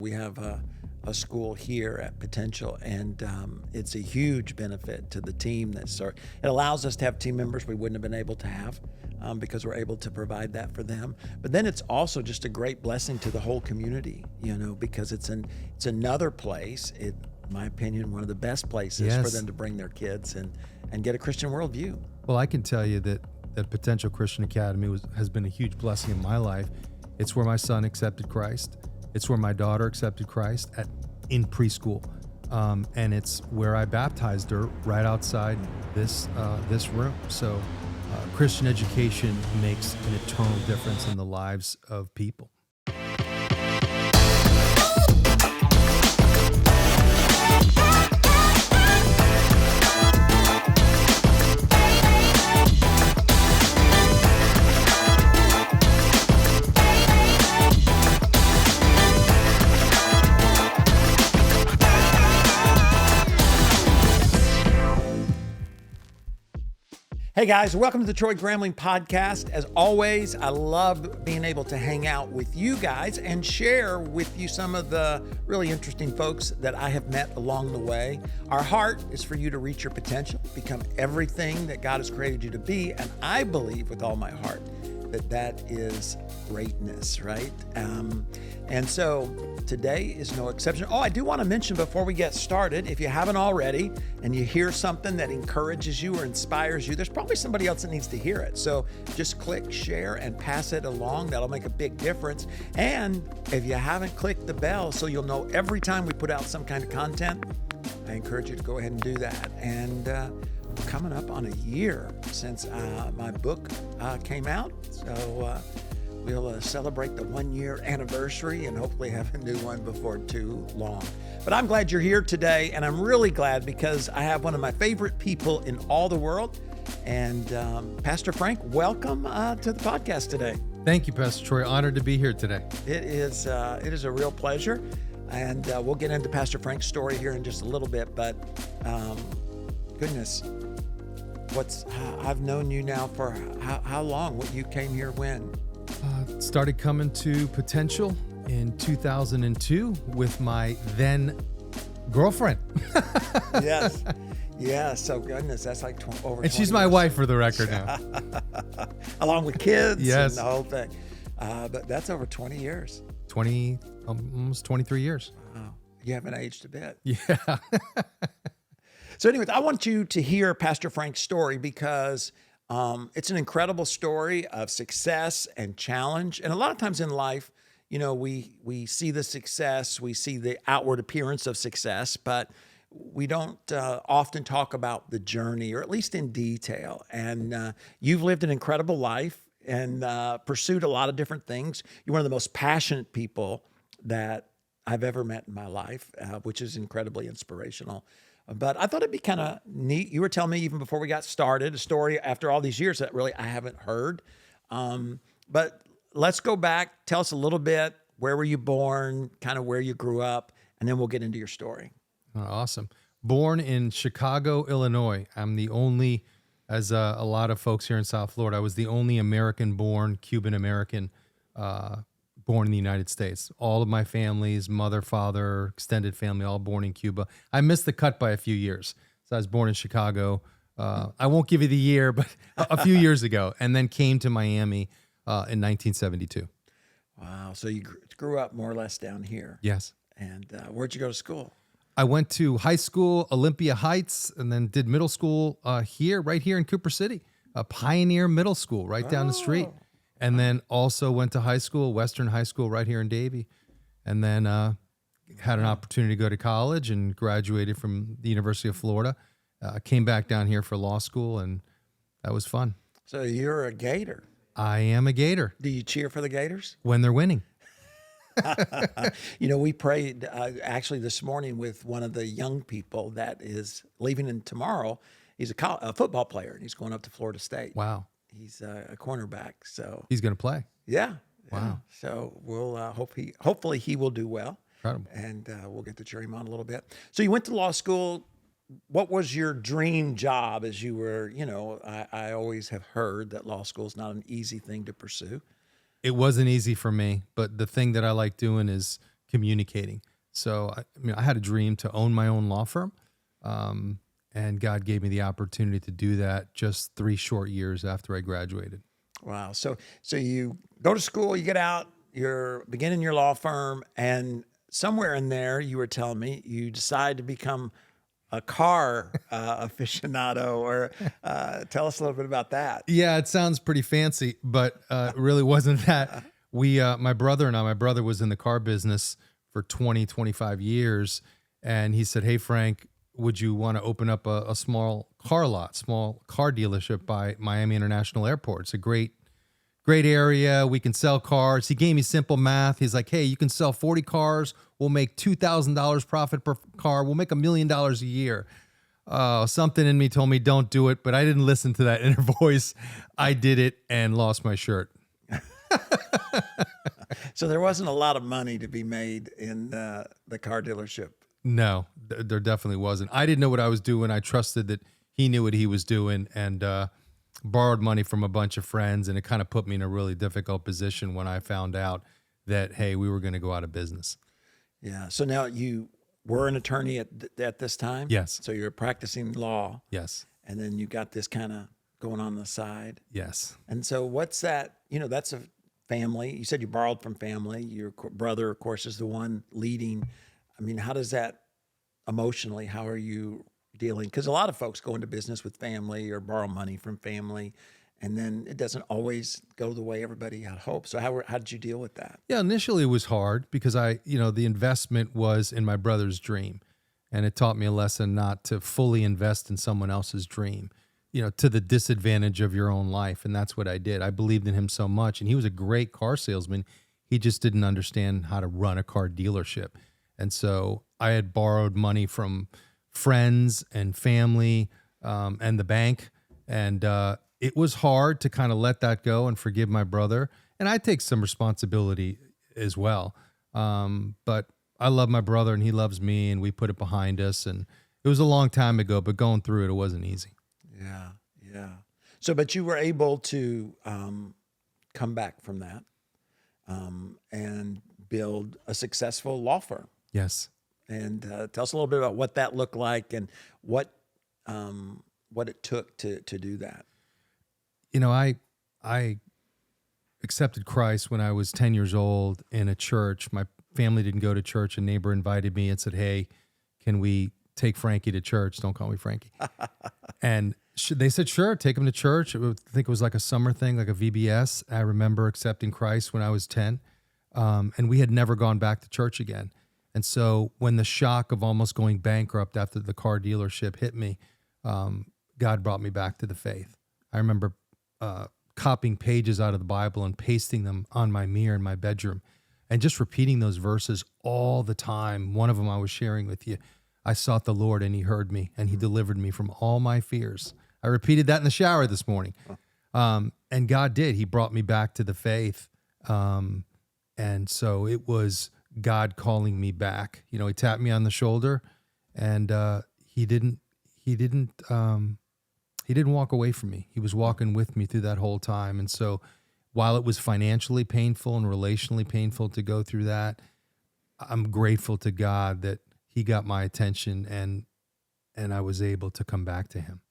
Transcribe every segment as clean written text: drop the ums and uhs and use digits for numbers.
We have a school here at Potential, and it's a huge benefit to the team. It allows us to have team members we wouldn't have been able to have because we're able to provide that for them. But then it's also just a great blessing to the whole community, because it's another place, in my opinion, one of the best places for them to bring their kids and get a Christian worldview. Well, I can tell you that Potential Christian Academy has been a huge blessing in my life. It's where my son accepted Christ. It's where my daughter accepted Christ in preschool. And it's where I baptized her right outside this room. So Christian education makes an eternal difference in the lives of people. Hey guys, welcome to the Troy Gramling Podcast. As always, I love being able to hang out with you guys and share with you some of the really interesting folks that I have met along the way. Our heart is for you to reach your potential, become everything that God has created you to be, and I believe with all my heart that is greatness, right? And so today is no exception. Oh, I do want to mention before we get started, if you haven't already and you hear something that encourages you or inspires you, there's probably somebody else that needs to hear it. So just click share and pass it along. That'll make a big difference. And if you haven't clicked the bell so you'll know every time we put out some kind of content, I encourage you to go ahead and do that. And we're coming up on a year since my book came out. So we'll celebrate the 1-year anniversary and hopefully have a new one before too long. But I'm glad you're here today, and I'm really glad because I have one of my favorite people in all the world. And Pastor Frank, welcome to the podcast today. Thank you, Pastor Troy. Honored to be here today. It is a real pleasure. And we'll get into Pastor Frank's story here in just a little bit. But goodness, I've known you now for how long? What you came here when? Started coming to Potential in 2002 with my then girlfriend. Yes. Yeah. So goodness, that's like over. And she's my wife for the record now. Along with kids. Yes. And the whole thing. But that's over 20 years. Almost 23 years. Wow. You haven't aged a bit. Yeah. So anyways, I want you to hear Pastor Frank's story because it's an incredible story of success and challenge. And a lot of times in life, we see the success, we see the outward appearance of success, but we don't often talk about the journey, or at least in detail. And you've lived an incredible life and pursued a lot of different things. You're one of the most passionate people that I've ever met in my life, which is incredibly inspirational. But I thought it'd be kind of neat. You were telling me even before we got started, a story after all these years that really I haven't heard. But let's go back. Tell us a little bit. Where were you born? Kind of where you grew up, and then we'll get into your story. Oh, awesome. Born in Chicago, Illinois. I'm the only, as a lot of folks here in South Florida, I was the only American-born, Cuban-American born in the United States. All of my families, mother, father, extended family, all born in Cuba. I missed the cut by a few years. So I was born in Chicago. I won't give you the year, but a few years ago, and then came to Miami in 1972. Wow. So you grew up more or less down here. Yes. And where'd you go to school? I went to high school, Olympia Heights, and then did middle school right here in Cooper City, a Pioneer Middle School right down the street. And then also went to high school, Western High School right here in Davie. And then had an opportunity to go to college and graduated from the University of Florida. Came back down here for law school, and that was fun. So you're a Gator. I am a Gator. Do you cheer for the Gators? When they're winning. We prayed actually this morning with one of the young people that is leaving in tomorrow. He's a football player, and he's going up to Florida State. Wow. He's a cornerback, so he's going to play. Yeah. Wow. Yeah. So we'll hopefully he will do well. Incredible. And we'll get to cheer him on a little bit. So you went to law school. What was your dream job as you were? I always have heard that law school is not an easy thing to pursue. It wasn't easy for me, but the thing that I like doing is communicating. So, I had a dream to own my own law firm. And God gave me the opportunity to do that just 3 short years after I graduated. Wow. So you go to school, you get out, you're beginning your law firm, and somewhere in there, you were telling me, you decide to become a car aficionado, or tell us a little bit about that. Yeah, it sounds pretty fancy, but it really wasn't that. My brother was in the car business for 20, 25 years. And he said, "Hey, Frank, would you want to open up a small car dealership by Miami International Airport? It's a great area. We can sell cars." He gave me simple math. He's like, "Hey, you can sell 40 cars. We'll make $2,000 profit per car. We'll make $1 million a year." Something in me told me don't do it, but I didn't listen to that inner voice. I did it and lost my shirt. So there wasn't a lot of money to be made in the car dealership. No, there definitely wasn't. I didn't know what I was doing. I trusted that he knew what he was doing, and borrowed money from a bunch of friends. And it kind of put me in a really difficult position when I found out that, hey, we were going to go out of business. Yeah. So now you were an attorney at this time? Yes. So you're practicing law. Yes. And then you got this kind of going on the side. Yes. And so what's that? That's a family. You said you borrowed from family. Your brother, of course, is the one leading. I mean, how does that emotionally, how are you dealing? Because a lot of folks go into business with family or borrow money from family, and then it doesn't always go the way everybody had hoped. So how did you deal with that? Yeah, initially it was hard because the investment was in my brother's dream, and it taught me a lesson not to fully invest in someone else's dream, to the disadvantage of your own life. And that's what I did. I believed in him so much, and he was a great car salesman. He just didn't understand how to run a car dealership. And so I had borrowed money from friends and family, and the bank. And it was hard to kind of let that go and forgive my brother. And I take some responsibility as well. But I love my brother and he loves me, and we put it behind us. And it was a long time ago, but going through it wasn't easy. Yeah. Yeah. So, but you were able to come back from that and build a successful law firm. Yes. And tell us a little bit about what that looked like and what it took to do that. I accepted Christ when I was 10 years old in a church. My family didn't go to church. A neighbor invited me and said, "Hey, can we take Frankie to church?" Don't call me Frankie. And they said, "Sure, take him to church." I think it was like a summer thing, like a VBS. I remember accepting Christ when I was 10. And we had never gone back to church again. And so when the shock of almost going bankrupt after the car dealership hit me, God brought me back to the faith. I remember copying pages out of the Bible and pasting them on my mirror in my bedroom and just repeating those verses all the time. One of them I was sharing with you. I sought the Lord and he heard me and he delivered me from all my fears. I repeated that in the shower this morning. And God did. He brought me back to the faith. And so it was God calling me back. He tapped me on the shoulder, and he didn't walk away from me. He was walking with me through that whole time. And so while it was financially painful and relationally painful to go through that, I'm grateful to God that he got my attention and I was able to come back to him.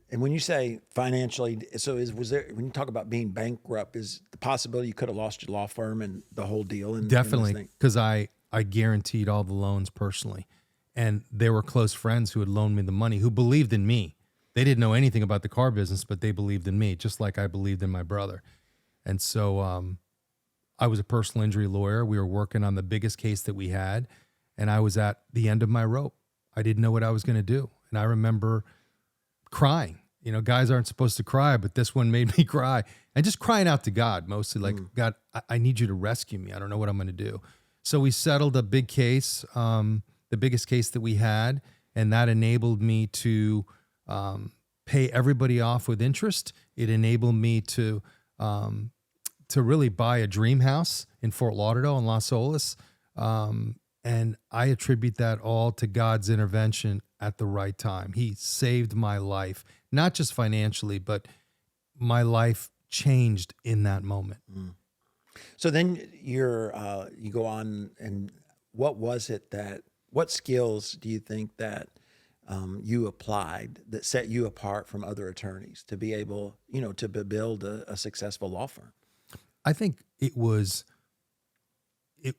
And when you say financially, so was there, when you talk about being bankrupt, is the possibility you could have lost your law firm and the whole deal? Definitely, because I guaranteed all the loans personally. And there were close friends who had loaned me the money, who believed in me. They didn't know anything about the car business, but they believed in me, just like I believed in my brother. And so I was a personal injury lawyer. We were working on the biggest case that we had, and I was at the end of my rope. I didn't know what I was going to do. And I remember crying. Guys aren't supposed to cry, but this one made me cry. And just crying out to God, mostly like, "God, I need you to rescue me. I don't know what I'm going to do." So we settled a big case, the biggest case that we had, and that enabled me to pay everybody off with interest. It enabled me to really buy a dream house in Fort Lauderdale and Las Olas. And I attribute that all to God's intervention at the right time. He saved my life, not just financially, but my life changed in that moment. So then you go on, and what skills do you think that you applied that set you apart from other attorneys to be able, to build a successful law firm? I think it was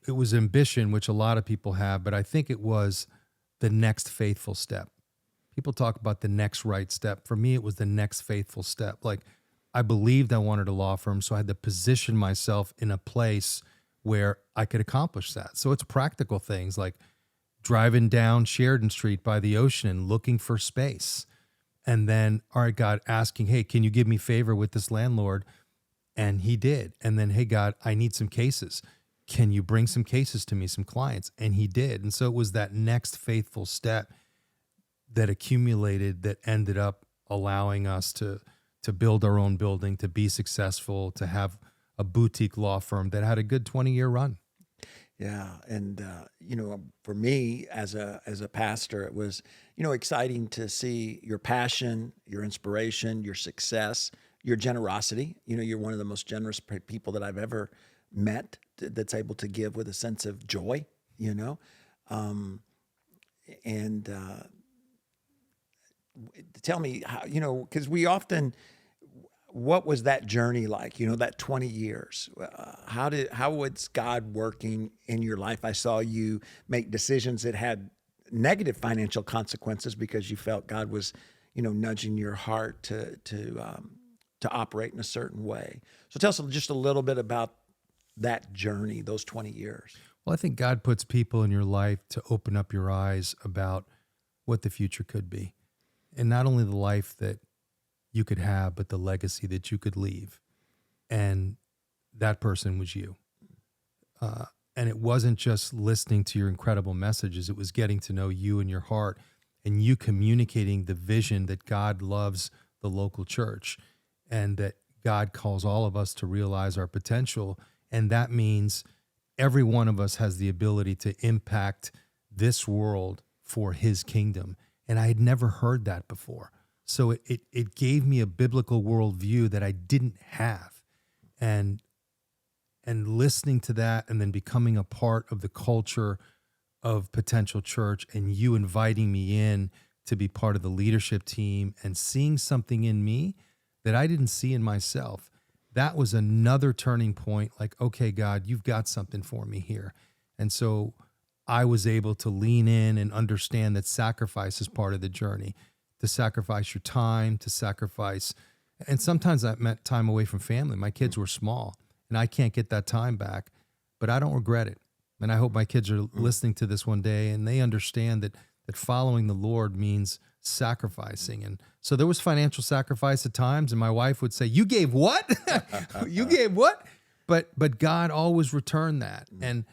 ambition, which a lot of people have, but I think it was the next faithful step. People talk about the next right step. For me, it was the next faithful step. Like, I believed I wanted a law firm, so I had to position myself in a place where I could accomplish that. So it's practical things like driving down Sheridan Street by the ocean and looking for space. And then, all right, God, asking, hey, can you give me favor with this landlord? And he did. And then, hey, God, I need some cases. Can you bring some cases to me, some clients? And he did. And so it was that next faithful step that accumulated that ended up allowing us to build our own building, to be successful, to have a boutique law firm that had a good 20-year run. Yeah, and for me as a pastor, it was exciting to see your passion, your inspiration, your success, your generosity. You're one of the most generous people that I've ever met that's able to give with a sense of joy. And tell me how, because we often. What was that journey like? That 20 years. How was God working in your life? I saw you make decisions that had negative financial consequences because you felt God was, nudging your heart to operate in a certain way. So tell us just a little bit about that journey, those 20 years. Well, I think God puts people in your life to open up your eyes about what the future could be, and not only the life that you could have, but the legacy that you could leave. And that person was you. And it wasn't just listening to your incredible messages. It was getting to know you and your heart, and you communicating the vision that God loves the local church and that God calls all of us to realize our potential. And that means every one of us has the ability to impact this world for his kingdom. And I had never heard that before. So it gave me a biblical worldview that I didn't have. And listening to that and then becoming a part of the culture of Potential Church and you inviting me in to be part of the leadership team and seeing something in me that I didn't see in myself, that was another turning point. Like, okay, God, you've got something for me here. And so I was able to lean in and understand that sacrifice is part of the journey. To sacrifice your time, to sacrifice. And sometimes that meant time away from family. My kids were small and I can't get that time back, but I don't regret it. And I hope my kids are listening to this one day and they understand that following the Lord means sacrificing. And so there was financial sacrifice at times. And my wife would say, you gave what? You gave what? But God always returned that. And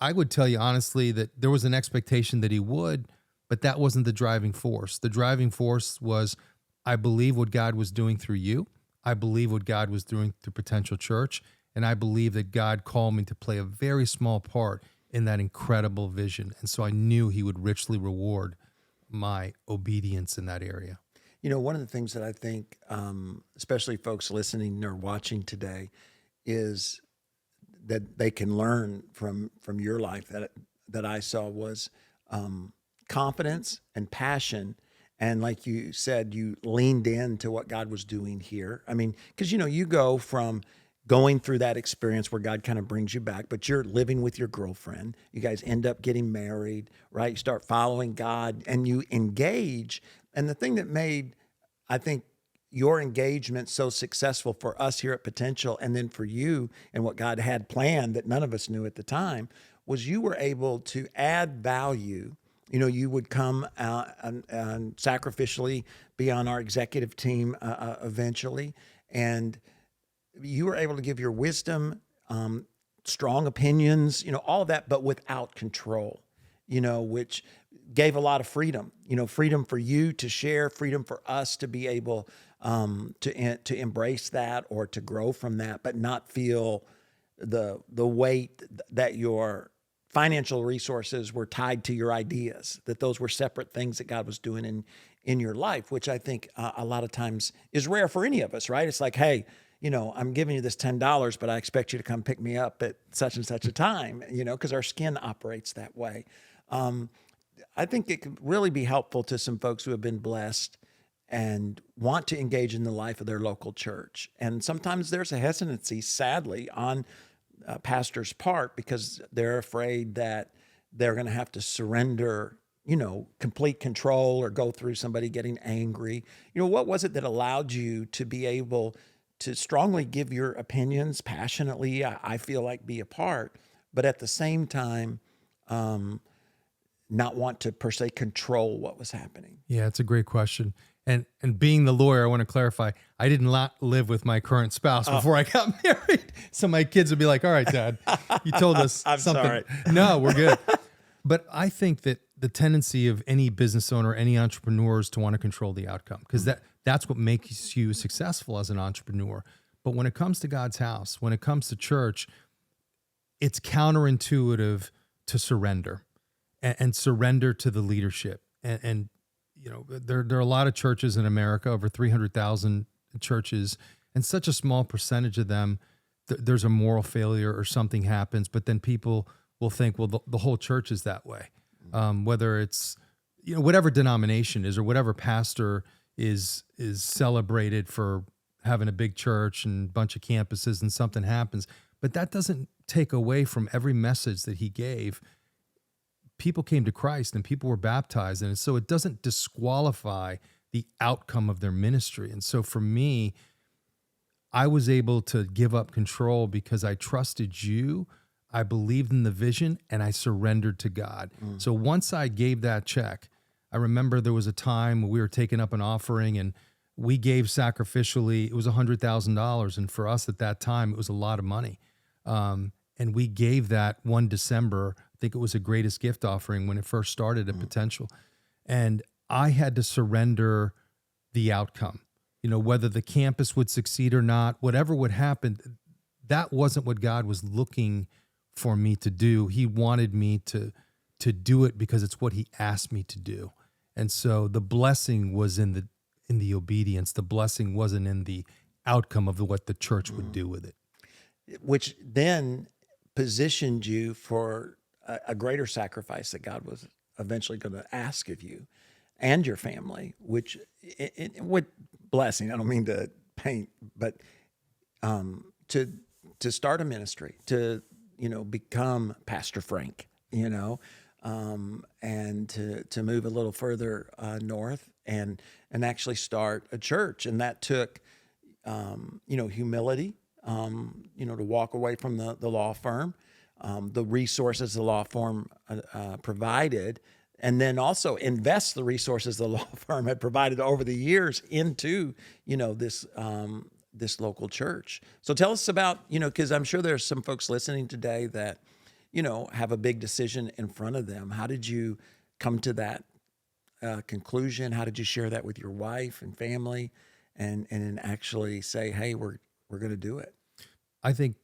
I would tell you honestly that there was an expectation that he would, but that wasn't the driving force. The driving force was, I believe what God was doing through you. I believe what God was doing through Potential Church. And I believe that God called me to play a very small part in that incredible vision. And so I knew he would richly reward my obedience in that area. One of the things that I think, especially folks listening or watching today, is that they can learn from your life that I saw was confidence and passion. And like you said, you leaned into what God was doing here. I mean, because, you go from going through that experience where God kind of brings you back, but you're living with your girlfriend. You guys end up getting married, right? You start following God and you engage. And the thing that made, I think, your engagement so successful for us here at Potential, and then for you and what God had planned that none of us knew at the time, was you were able to add value. You would come out and sacrificially be on our executive team eventually. And you were able to give your wisdom, strong opinions, all of that, but without control, which gave a lot of freedom, freedom for you to share, freedom for us to be able to embrace that or to grow from that, but not feel the weight that your financial resources were tied to your ideas, that those were separate things that God was doing in your life, which I think a lot of times is rare for any of us, right? It's like, hey, I'm giving you this $10, but I expect you to come pick me up at such and such a time, because our skin operates that way. I think it could really be helpful to some folks who have been blessed and want to engage in the life of their local church. And sometimes there's a hesitancy, sadly, on pastors' part because they're afraid that they're going to have to surrender, complete control or go through somebody getting angry. What was it that allowed you to be able to strongly give your opinions passionately, I feel like be a part, but at the same time, not want to per se control what was happening? Yeah, it's a great question. And being the lawyer, I want to clarify, I did not live with my current spouse before I got married. So my kids would be like, all right, Dad, you told us I'm something. sorry. No, we're good. But I think that the tendency of any business owner, any entrepreneur is to want to control the outcome because that's what makes you successful as an entrepreneur. But when it comes to God's house, when it comes to church, it's counterintuitive to surrender and surrender to the leadership. And there are a lot of churches in America, over 300,000 churches, and such a small percentage of them, there's a moral failure or something happens, but then people will think, well, the whole church is that way. Whether it's, whatever denomination is or whatever pastor is celebrated for having a big church and a bunch of campuses and something happens, but that doesn't take away from every message that he gave. People came to Christ and people were baptized. And so it doesn't disqualify the outcome of their ministry. And so for me, I was able to give up control because I trusted you, I believed in the vision, and I surrendered to God. So once I gave that check, I remember there was a time we were taking up an offering and we gave sacrificially, it was $100,000. And for us at that time, it was a lot of money. And we gave that one December. I think it was the greatest gift offering when it first started at Potential. And I had to surrender the outcome, whether the campus would succeed or not, whatever would happen, that wasn't what God was looking for me to do. He wanted me to do it because it's what he asked me to do. And so the blessing was in the obedience. The blessing wasn't in the outcome of what the church would do with it. Which then positioned you for a greater sacrifice that God was eventually going to ask of you and your family, which what blessing, I don't mean to paint, but to start a ministry, to, become Pastor Frank, and to move a little further north and actually start a church. And that took, humility, to walk away from the law firm, the resources the law firm provided, and then also invest the resources the law firm had provided over the years into, this local church. So tell us about, because I'm sure there's some folks listening today that, have a big decision in front of them. How did you come to that conclusion? How did you share that with your wife and family and actually say, hey, we're going to do it? I think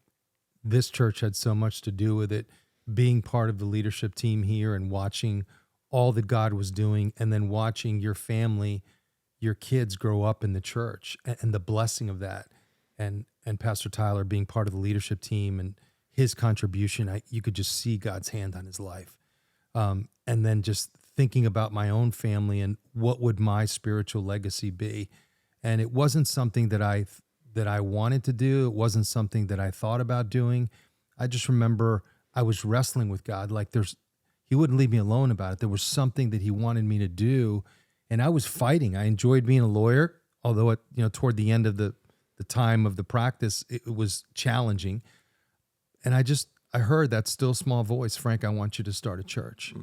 this church had so much to do with it, being part of the leadership team here and watching all that God was doing, and then watching your family, your kids grow up in the church and the blessing of that. And Pastor Tyler being part of the leadership team and his contribution, you could just see God's hand on his life. And then just thinking about my own family and what would my spiritual legacy be. And it wasn't something that I wanted to do. It wasn't something that I thought about doing. I just remember I was wrestling with God. He wouldn't leave me alone about it. There was something that he wanted me to do, and I was fighting. I enjoyed being a lawyer, although toward the end of the time of the practice, it was challenging. And I heard that still small voice, Frank, I want you to start a church.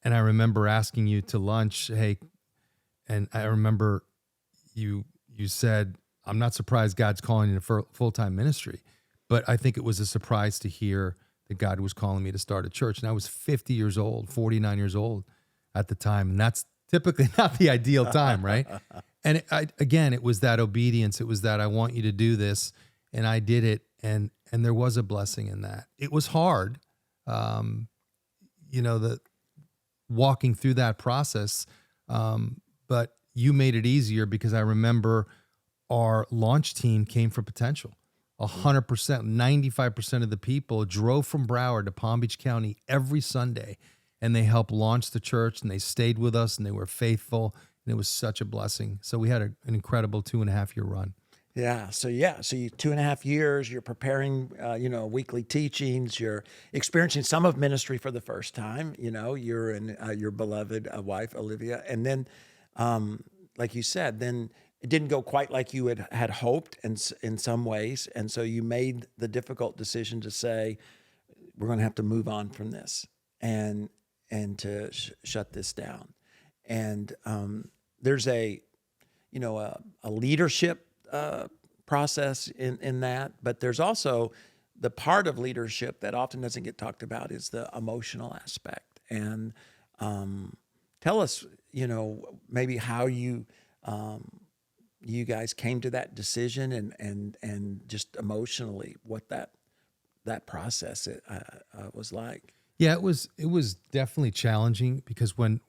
And I remember asking you to lunch, hey, and I remember you said, I'm not surprised God's calling you to full-time ministry, but I think it was a surprise to hear that God was calling me to start a church. And I was 49 years old at the time. And that's typically not the ideal time, right? And it was that obedience. It was that I want you to do this. And I did it. And there was a blessing in that. It was hard, the walking through that process. But you made it easier because I remember our launch team came from potential. 100%, 95% of the people drove from Broward to Palm Beach County every Sunday, and they helped launch the church, and they stayed with us, and they were faithful, and it was such a blessing. So we had an incredible 2.5 year run. Yeah. So you 2.5 years, you're preparing, weekly teachings, you're experiencing some of ministry for the first time, you're in your beloved wife, Olivia. And then, like you said, then it didn't go quite like you had hoped in some ways. And so you made the difficult decision to say, we're going to have to move on from this and to shut this down. And there's a leadership process in that, but there's also the part of leadership that often doesn't get talked about is the emotional aspect. And tell us, maybe how you guys came to that decision and just emotionally what that process was like. Yeah, it was definitely challenging because when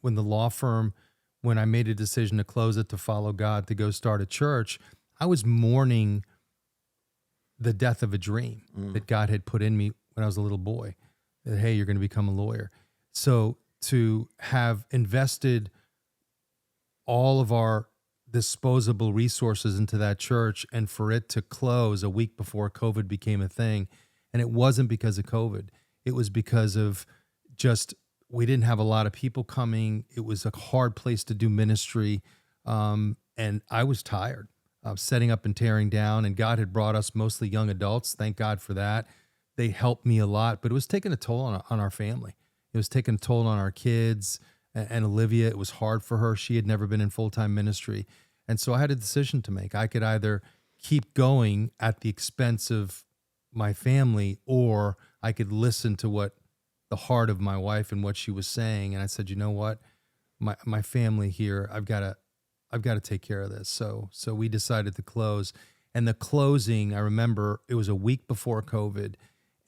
I made a decision to close it, to follow God, to go start a church, I was mourning the death of a dream that God had put in me when I was a little boy, that, hey, you're going to become a lawyer. So to have invested all of our disposable resources into that church and for it to close a week before COVID became a thing, and it wasn't because of COVID, it was because of just, we didn't have a lot of people coming. It was a hard place to do ministry. And I was tired of setting up and tearing down, and God had brought us mostly young adults. Thank God for that. They helped me a lot, but it was taking a toll on our family. It was taking a toll on our kids and Olivia. It was hard for her. She had never been in full-time ministry. And so I had a decision to make. I could either keep going at the expense of my family, or I could listen to what the heart of my wife and what she was saying. And I said, you know what, my family here, I've got to take care of this. So we decided to close. And the closing, I remember it was a week before COVID.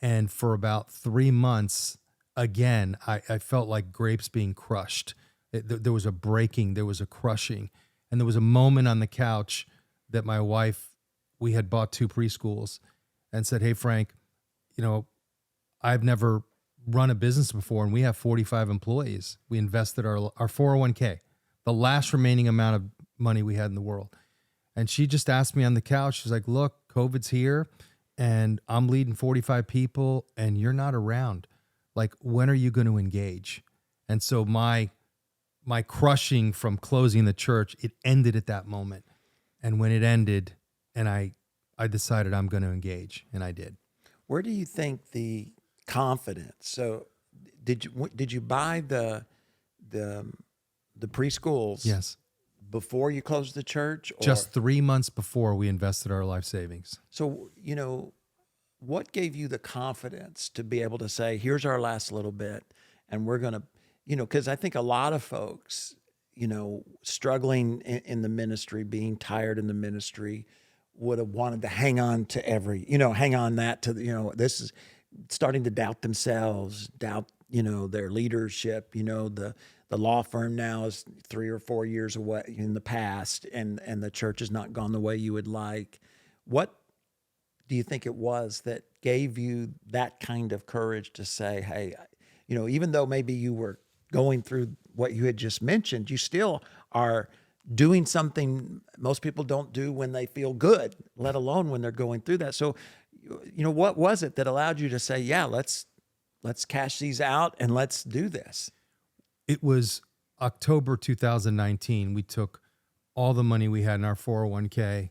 And for about 3 months, again, I felt like grapes being crushed. There was a breaking, there was a crushing. And there was a moment on the couch that my wife, we had bought 2 preschools, and said, hey, Frank, I've never run a business before, and we have 45 employees. We invested our 401k, the last remaining amount of money we had in the world. And she just asked me on the couch, she's like, look, COVID's here, and I'm leading 45 people, and you're not around. Like, when are you going to engage? And so my crushing from closing the church, it ended at that moment. And when it ended, and I decided I'm going to engage, and I did. Where do you think the confidence? So, did you buy the preschools? Yes. Before you closed the church? Or? Just 3 months before we invested our life savings. So, what gave you the confidence to be able to say, here's our last little bit, and we're going to, because I think a lot of folks, struggling in the ministry, being tired in the ministry, would have wanted to hang on to this is starting to doubt themselves, doubt, their leadership. The law firm now is 3 or 4 years away in the past, and the church has not gone the way you would like. What do you think it was that gave you that kind of courage to say, hey, even though maybe you were going through what you had just mentioned, you still are doing something most people don't do when they feel good, let alone when they're going through that. So, what was it that allowed you to say, yeah, let's cash these out and let's do this? It was October 2019. We took all the money we had in our 401k,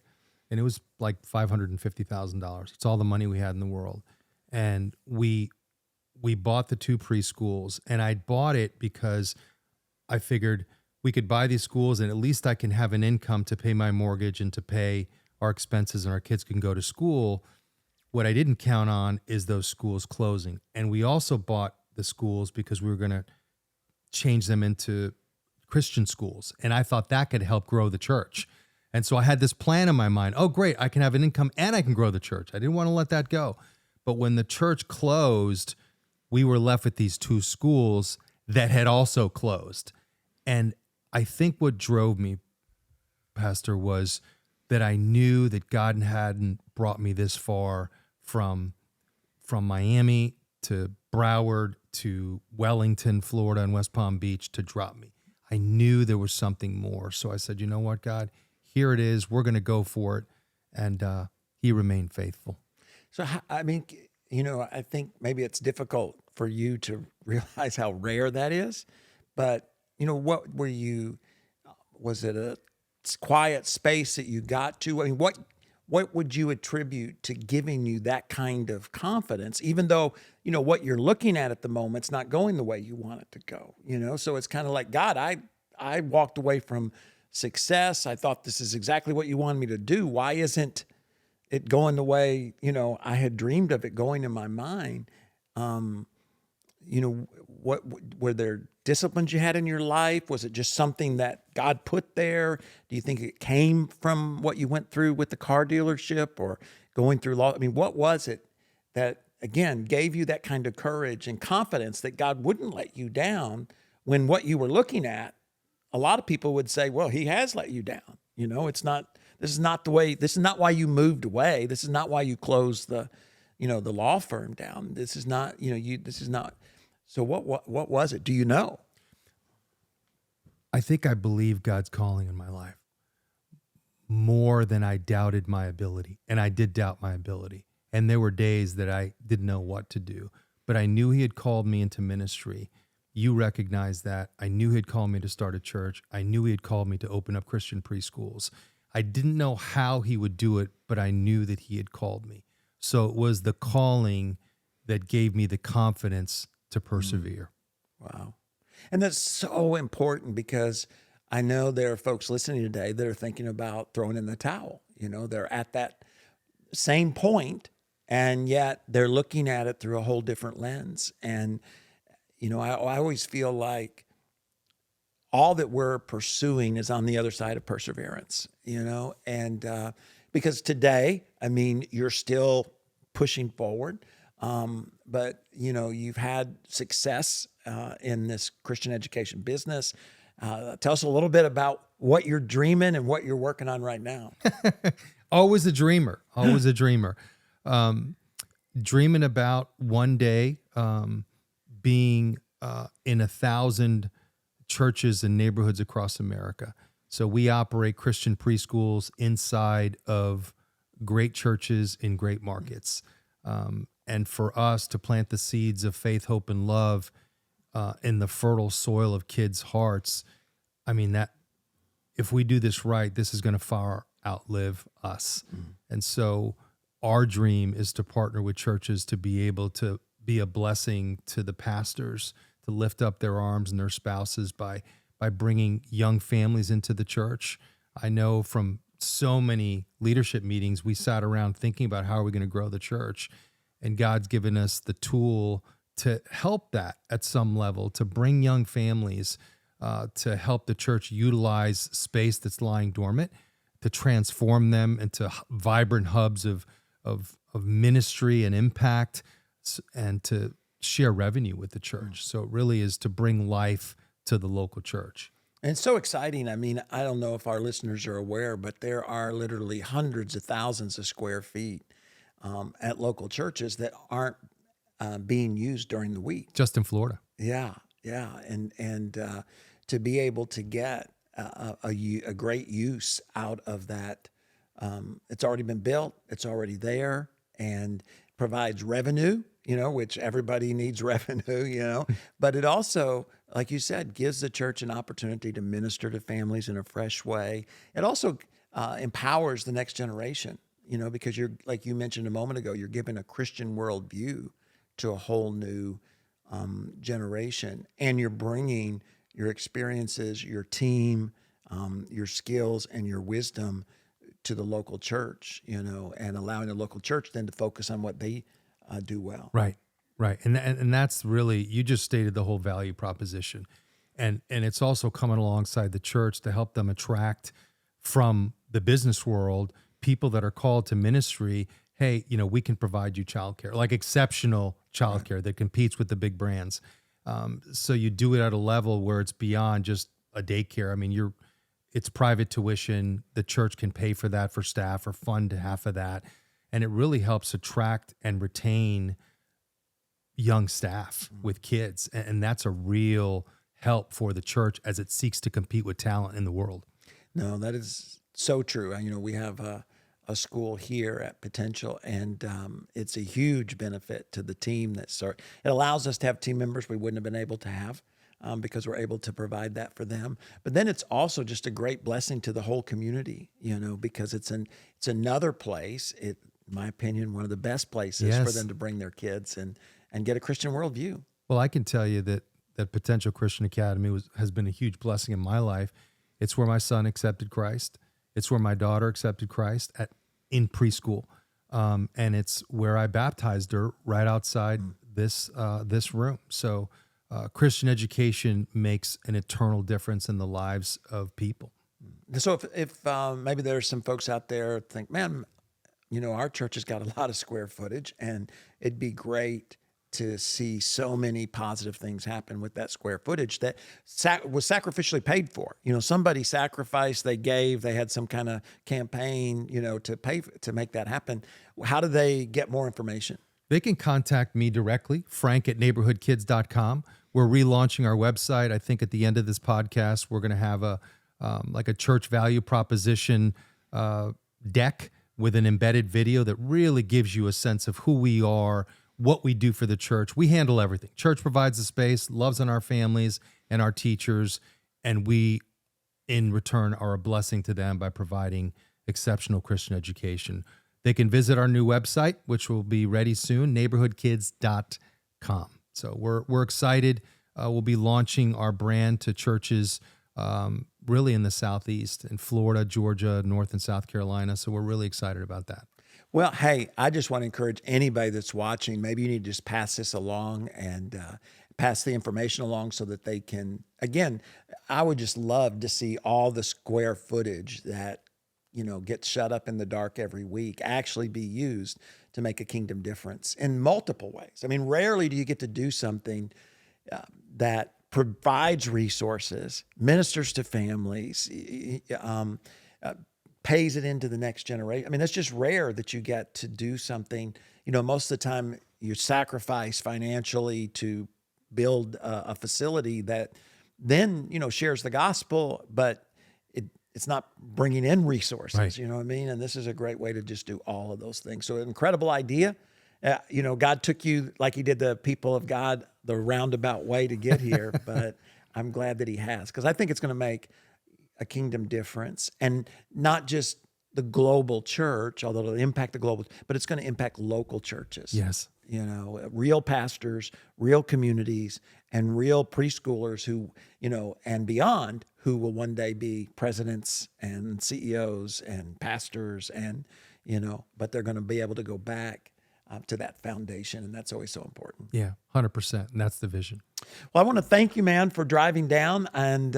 and it was like $550,000. It's all the money we had in the world. And we bought the 2 preschools, and I bought it because I figured we could buy these schools, and at least I can have an income to pay my mortgage and to pay our expenses, and our kids can go to school. What I didn't count on is those schools closing. And we also bought the schools because we were going to change them into Christian schools. And I thought that could help grow the church. And so I had this plan in my mind. Oh, great, I can have an income and I can grow the church. I didn't want to let that go. But when the church closed, we were left with these 2 schools that had also closed. And I think what drove me, Pastor, was that I knew that God hadn't brought me this far from Miami to Broward to Wellington, Florida, and West Palm Beach to drop me. I knew there was something more. So I said, you know what, God, here it is. We're going to go for it. And he remained faithful. So, I mean, I think maybe it's difficult for you to realize how rare that is. But, what were you, was it a quiet space that you got to? I mean, what would you attribute to giving you that kind of confidence, even though, what you're looking at the moment's not going the way you want it to go, So it's kind of like, God, I walked away from success. I thought this is exactly what you wanted me to do. Why isn't it going the way, I had dreamed of it going in my mind? What were there disciplines you had in your life? Was it just something that God put there? Do you think it came from what you went through with the car dealership or going through law? I mean, what was it that, again, gave you that kind of courage and confidence that God wouldn't let you down when what you were looking at, a lot of people would say, well, he has let you down. This is not why you moved away. This is not why you closed the law firm down. This is not, this is not. So what was it? Do you know? I think I believe God's calling in my life more than I doubted my ability. And I did doubt my ability. And there were days that I didn't know what to do, but I knew he had called me into ministry. You recognize that. I knew he'd called me to start a church. I knew he had called me to open up Christian preschools. I didn't know how he would do it, but I knew that he had called me. So it was the calling that gave me the confidence to persevere. Wow. And that's so important because I know there are folks listening today that are thinking about throwing in the towel. They're at that same point, and yet they're looking at it through a whole different lens. And, I always feel like all that we're pursuing is on the other side of perseverance, and because today, I mean, you're still pushing forward. But you've had success in this Christian education business. Tell us a little bit about what you're dreaming and what you're working on right now. Always a dreamer. Dreaming about one day being in 1,000 churches and neighborhoods across America. So we operate Christian preschools inside of great churches in great markets. And for us to plant the seeds of faith, hope, and love in the fertile soil of kids' hearts, I mean, that if we do this right, this is going to far outlive us. And so our dream is to partner with churches to be able to be a blessing to the pastors, to lift up their arms and their spouses by bringing young families into the church. I know from so many leadership meetings, we sat around thinking about how are we going to grow the church. And God's given us the tool to help that at some level, to bring young families, to help the church utilize space that's lying dormant, to transform them into vibrant hubs of ministry and impact, and to share revenue with the church. So it really is to bring life to the local church. And it's so exciting. I mean, I don't know if our listeners are aware, but there are literally hundreds of thousands of square feet at local churches that aren't being used during the week. Just in Florida. Yeah. And to be able to get a great use out of that, it's already been built, it's already there, and provides revenue, which everybody needs revenue, but it also, like you said, gives the church an opportunity to minister to families in a fresh way. It also empowers the next generation, because you're, like you mentioned a moment ago, you're giving a Christian worldview to a whole new generation, and you're bringing your experiences, your team, your skills, and your wisdom to the local church, and allowing the local church then to focus on what they do well. Right. And that's really, you just stated the whole value proposition. And it's also coming alongside the church to help them attract from the business world people that are called to ministry. Hey, we can provide you childcare, like exceptional childcare that competes with the big brands. So you do it at a level where it's beyond just a daycare. I mean, you're it's private tuition. The church can pay for that for staff or fund half of that. And it really helps attract and retain young staff with kids. And that's a real help for the church as it seeks to compete with talent in the world. No, that is so true. We have a school here at Potential, and it's a huge benefit to the team that start. It allows us to have team members we wouldn't have been able to have because we're able to provide that for them. But then it's also just a great blessing to the whole community, because it's another place. In my opinion, one of the best places for them to bring their kids and get a Christian worldview. Well, I can tell you that Potential Christian Academy has been a huge blessing in my life. It's where my son accepted Christ. It's where my daughter accepted Christ in preschool, and it's where I baptized her right outside this room. So, Christian education makes an eternal difference in the lives of people. So, if maybe there's some folks out there think, man, our church has got a lot of square footage, and it'd be great to see so many positive things happen with that square footage that was sacrificially paid for. Somebody sacrificed, they gave, they had some kind of campaign, to pay to make that happen. How do they get more information? They can contact me directly, frank@neighborhoodkids.com. We're relaunching our website. I think at the end of this podcast, we're going to have a church value proposition deck with an embedded video that really gives you a sense of who we are, what we do for the church. We handle everything. Church provides the space, loves on our families and our teachers, and we, in return, are a blessing to them by providing exceptional Christian education. They can visit our new website, which will be ready soon, neighborhoodkids.com. So we're excited. We'll be launching our brand to churches really in the Southeast, in Florida, Georgia, North and South Carolina. So we're really excited about that. Well, hey, I just want to encourage anybody that's watching, maybe you need to just pass this along and pass the information along so that they can, again, I would just love to see all the square footage that, gets shut up in the dark every week actually be used to make a kingdom difference in multiple ways. Rarely do you get to do something that provides resources, ministers to families, pays it into the next generation. That's just rare that you get to do something. Most of the time you sacrifice financially to build a facility that then, shares the gospel, but it's not bringing in resources, right. You know what I mean? And this is a great way to just do all of those things. So an incredible idea. God took you, like he did the people of God, the roundabout way to get here, but I'm glad that he has, because I think it's going to make a kingdom difference, and not just the global church, although it'll impact the global, but it's going to impact local churches. Yes. Real pastors, real communities, and real preschoolers who, and beyond, who will one day be presidents and CEOs and pastors and, but they're going to be able to go back to that foundation. And that's always so important. Yeah, 100%. And that's the vision. Well, I want to thank you, man, for driving down and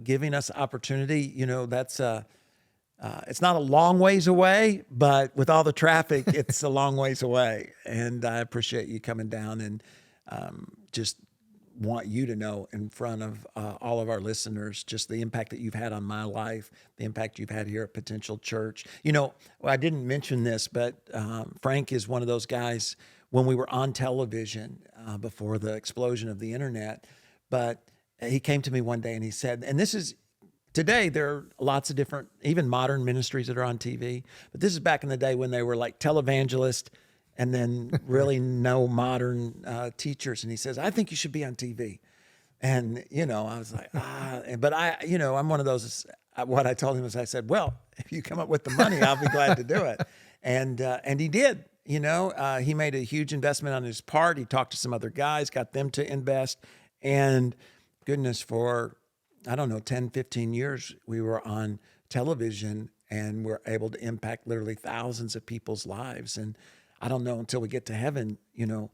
giving us opportunity. That's it's not a long ways away, but with all the traffic, it's a long ways away. And I appreciate you coming down, and just want you to know in front of all of our listeners, just the impact that you've had on my life, the impact you've had here at Potential Church. I didn't mention this, but Frank is one of those guys when we were on television before the explosion of the internet, but he came to me one day and he said, and this is, today, there are lots of different, even modern ministries that are on TV, but this is back in the day when they were like televangelists and then really no modern teachers. And he says, I think you should be on TV. And, I was like, but I'm one of those, what I told him is I said, well, if you come up with the money, I'll be glad to do it. And he did, he made a huge investment on his part. He talked to some other guys, got them to invest, and goodness, for 10, 15 years, we were on television and we're able to impact literally thousands of people's lives. And I don't know until we get to heaven, even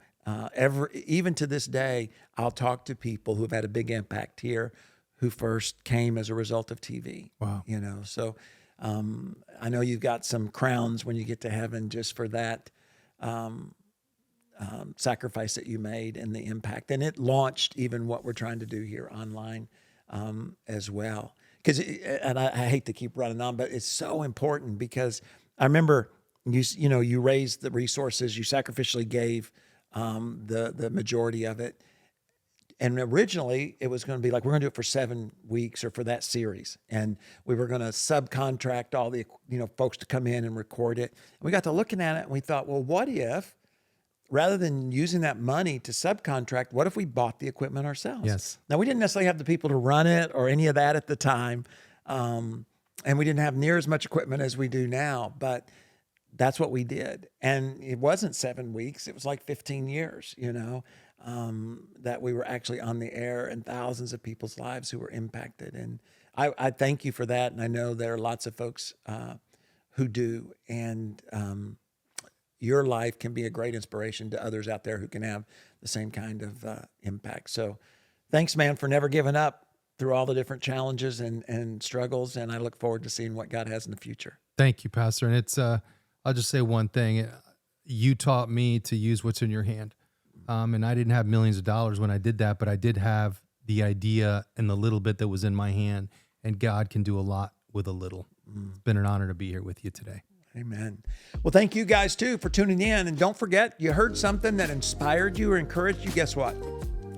to this day, I'll talk to people who've had a big impact here who first came as a result of TV. Wow. So I know you've got some crowns when you get to heaven just for that sacrifice that you made and the impact. And it launched even what we're trying to do here online as well. because, and I hate to keep running on, but it's so important because I remember you raised the resources, you sacrificially gave the majority of it. And originally it was going to be like, we're going to do it for 7 weeks or for that series. And we were going to subcontract all the, folks to come in and record it. And we got to looking at it and we thought, well, what if, rather than using that money to subcontract, what if we bought the equipment ourselves? Yes. Now, we didn't necessarily have the people to run it or any of that at the time. And we didn't have near as much equipment as we do now, but that's what we did. And it wasn't 7 weeks. It was like 15 years, that we were actually on the air and thousands of people's lives who were impacted. And I thank you for that. And I know there are lots of folks who do. And your life can be a great inspiration to others out there who can have the same kind of impact. So thanks, man, for never giving up through all the different challenges and struggles. And I look forward to seeing what God has in the future. Thank you, Pastor. And it's, I'll just say one thing. You taught me to use what's in your hand. And I didn't have millions of dollars when I did that, but I did have the idea and the little bit that was in my hand, and God can do a lot with a little. It's been an honor to be here with you today. Amen. Well, thank you guys too for tuning in. And don't forget, you heard something that inspired you or encouraged you. Guess what?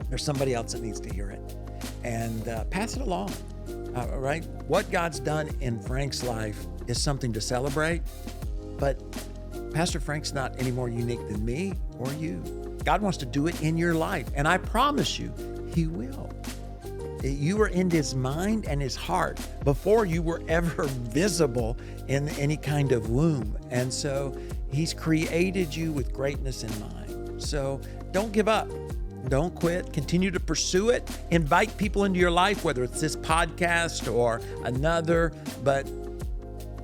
There's somebody else that needs to hear it, and pass it along. All right. What God's done in Frank's life is something to celebrate, but Pastor Frank's not any more unique than me or you. God wants to do it in your life, and I promise you, He will. You were in His mind and His heart before you were ever visible in any kind of womb. And so He's created you with greatness in mind. So don't give up. Don't quit. Continue to pursue it. Invite people into your life, whether it's this podcast or another, but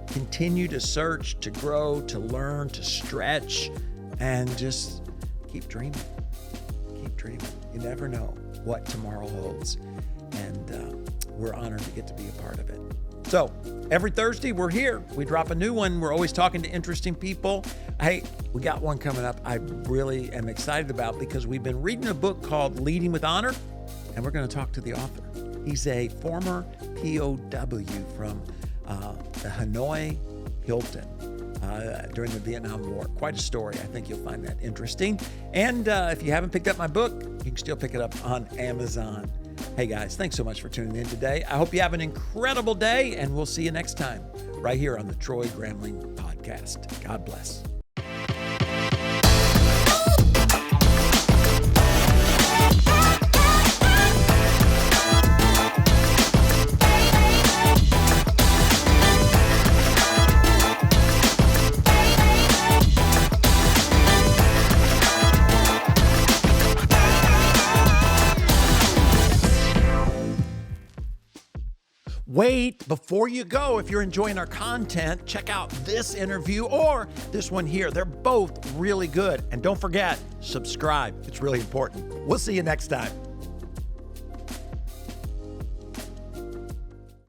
continue to search, to grow, to learn, to stretch, and just keep dreaming. Keep dreaming. You never know what tomorrow holds. And we're honored to get to be a part of it. So every Thursday we're here. We drop a new one. We're always talking to interesting people. Hey, we got one coming up I really am excited about because we've been reading a book called Leading with Honor, and we're going to talk to the author. He's a former POW from the Hanoi Hilton during the Vietnam War. Quite a story. I think you'll find that interesting. And if you haven't picked up my book, you can still pick it up on Amazon. Hey guys, thanks so much for tuning in today. I hope you have an incredible day, and we'll see you next time right here on the Troy Gramling Podcast. God bless. Wait, before you go, if you're enjoying our content, check out this interview or this one here. They're both really good. And don't forget, subscribe. It's really important. We'll see you next time.